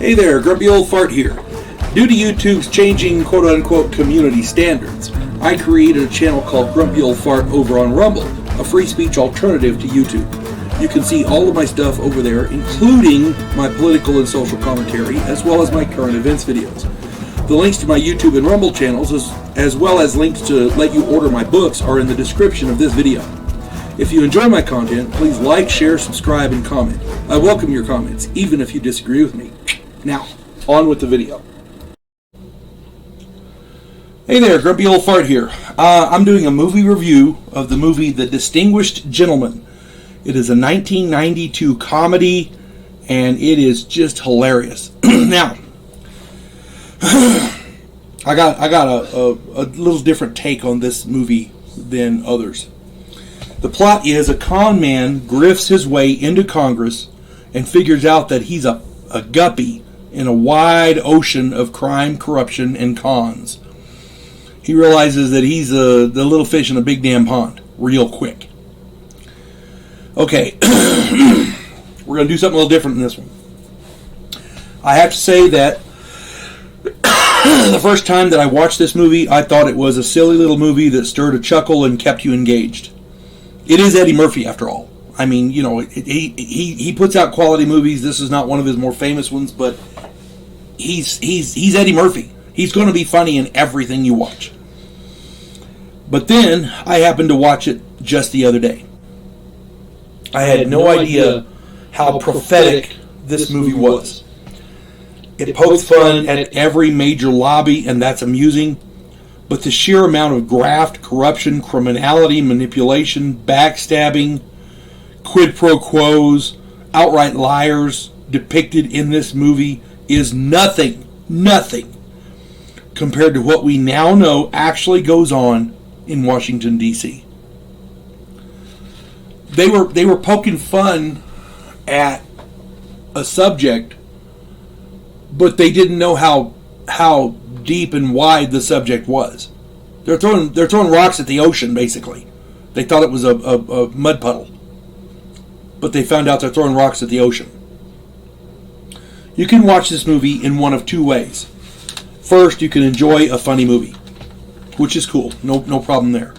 Hey there, Grumpy Old Fart here. Due to YouTube's changing quote-unquote community standards, I created a channel called Grumpy Old Fart over on Rumble, a free speech alternative to YouTube. You can see all of my stuff over there, including my political and social commentary, as well as my current events videos. The links to my YouTube and Rumble channels, as well as links to let you order my books, are in the description of this video. If you enjoy my content, please like, share, subscribe, and comment. I welcome your comments, even if you disagree with me. Now, on with the video. Hey there, Grumpy Old Fart here. I'm doing a movie review of the movie The Distinguished Gentleman. It is a 1992 comedy, and it is just hilarious. Now, I got a little different take on this movie than others. The plot is a con man grifts his way into Congress and figures out that he's a guppy in a wide ocean of crime, corruption, and cons. He realizes that he's the little fish in a big damn pond real quick. Okay, we're going to do something a little different in this one. I have to say that the first time that I watched this movie, I thought it was a silly little movie that stirred a chuckle and kept you engaged. It is Eddie Murphy, after all. I mean, you know, he puts out quality movies. This is not one of his more famous ones, but he's Eddie Murphy. He's going to be funny in everything you watch. But then I happened to watch it just the other day. I had no idea how prophetic this movie was. It pokes fun at every major lobby, and that's amusing. But the sheer amount of graft, corruption, criminality, manipulation, backstabbing, quid pro quos, outright liars depicted in this movie is nothing compared to what we now know actually goes on in Washington, D.C. They were poking fun at a subject, but they didn't know how deep and wide the subject was. They're throwing rocks at the ocean, basically. They thought it was a mud puddle, but they found out they're throwing rocks at the ocean. You can watch this movie in one of two ways. First, you can enjoy a funny movie, which is cool. No problem there.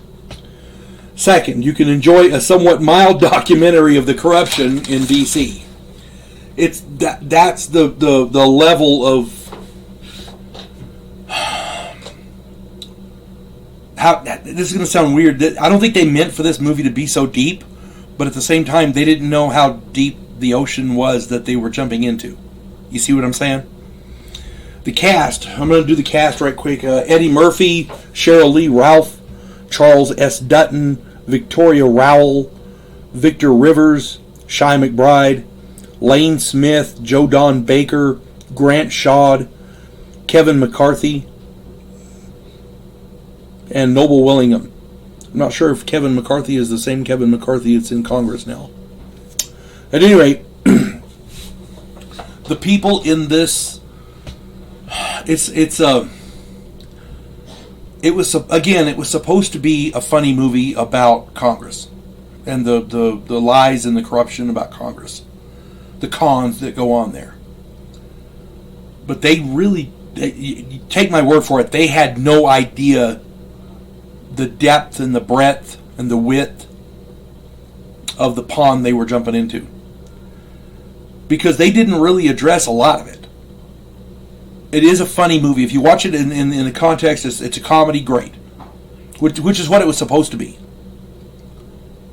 Second, you can enjoy a somewhat mild documentary of the corruption in D.C. That's the level of how. This is going to sound weird. I don't think they meant for this movie to be so deep, but at the same time, they didn't know how deep the ocean was that they were jumping into. You see what I'm saying? The cast. I'm going to do the cast right quick. Eddie Murphy, Cheryl Lee Ralph, Charles S. Dutton, Victoria Rowell, Victor Rivers, Shai McBride, Lane Smith, Joe Don Baker, Grant Shawd, Kevin McCarthy, and Noble Willingham. I'm not sure if Kevin McCarthy is the same Kevin McCarthy that's in Congress now. At any rate, the people in this, it was supposed to be a funny movie about Congress and the lies and the corruption about Congress, the cons that go on there. But they take my word for it, they had no idea the depth and the breadth and the width of the pond they were jumping into, because they didn't really address a lot of it. It is a funny movie. If you watch it in the context, it's a comedy, great. Which is what it was supposed to be.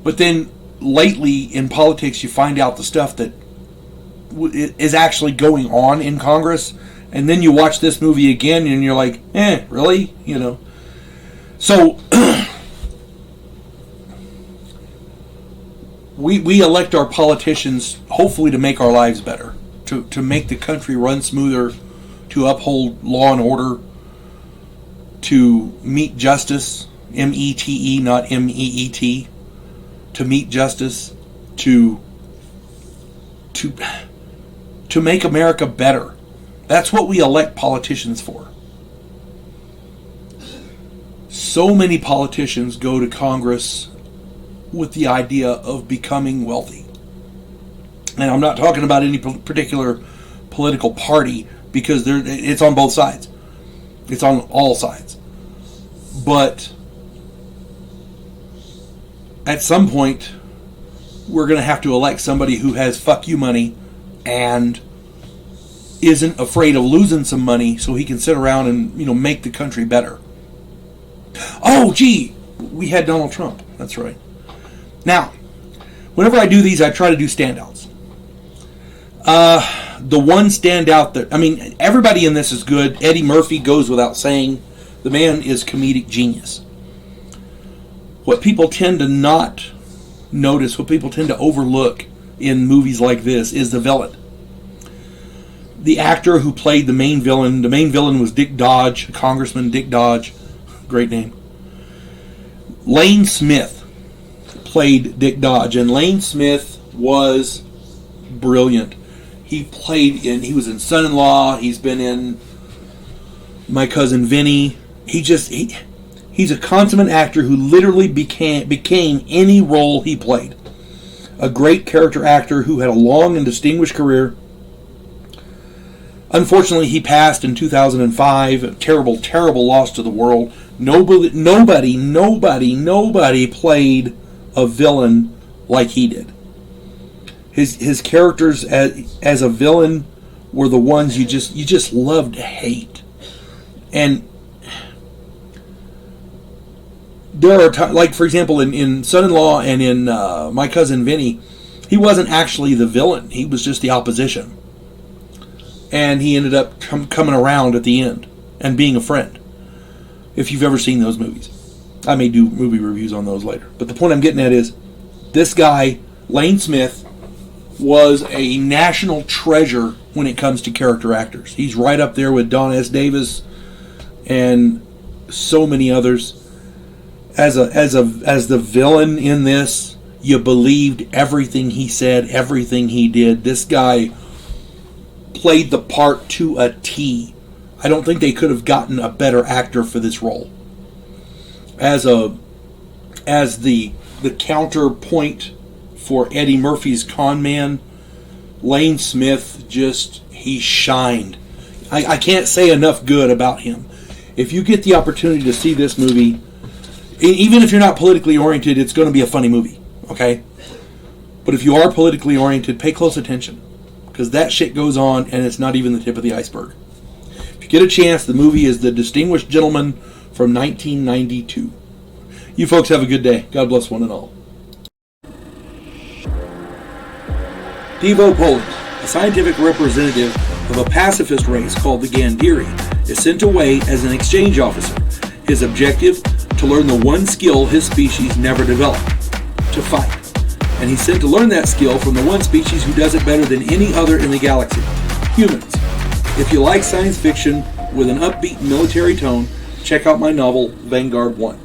But then, lately, in politics, you find out the stuff that is actually going on in Congress, and then you watch this movie again, and you're like, really? You know? So, we elect our politicians, hopefully, to make our lives better, to make the country run smoother, to uphold law and order, to meet justice, M-E-T-E, not M-E-E-T, to meet justice, to make America better. That's what we elect politicians for. So many politicians go to Congress with the idea of becoming wealthy. And I'm not talking about any particular political party, because it's on both sides. It's on all sides. But at some point, we're going to have to elect somebody who has fuck you money and isn't afraid of losing some money so he can sit around and, make the country better. Oh, gee, we had Donald Trump. That's right. Now, whenever I do these, I try to do standouts. The one standout that, everybody in this is good. Eddie Murphy goes without saying. The man is comedic genius. What people tend to not notice, what people tend to overlook in movies like this, is the villain. The actor who played the main villain was Dick Dodge, Congressman Dick Dodge. Great name. Lane Smith played Dick Dodge, and Lane Smith was brilliant. He was in Son-in-Law, he's been in My Cousin Vinny. He's a consummate actor who literally became any role he played. A great character actor who had a long and distinguished career. Unfortunately, he passed in 2005. A terrible, terrible loss to the world. Nobody played a villain like he did. His characters as a villain were the ones you just loved to hate. And there are times, like for example in Son-in-Law and in My Cousin Vinny, he wasn't actually the villain. He was just the opposition. And he ended up coming around at the end and being a friend. If you've ever seen those movies. I may do movie reviews on those later. But the point I'm getting at is, this guy, Lane Smith, was a national treasure when it comes to character actors. He's right up there with Don S. Davis and so many others. As the villain in this, you believed everything he said, everything he did. This guy played the part to a T. I don't think they could have gotten a better actor for this role. As the counterpoint for Eddie Murphy's con man, Lane Smith he shined. I can't say enough good about him. If you get the opportunity to see this movie, even if you're not politically oriented, it's going to be a funny movie, okay? But if you are politically oriented, pay close attention, because that shit goes on, and it's not even the tip of the iceberg. If you get a chance, the movie is The Distinguished Gentleman from 1992. You folks have a good day. God bless one and all. Devo Poland, a scientific representative of a pacifist race called the Gandhiri, is sent away as an exchange officer. His objective? To learn the one skill his species never developed, to fight. And he's sent to learn that skill from the one species who does it better than any other in the galaxy, humans. If you like science fiction with an upbeat military tone, check out my novel, Vanguard 1.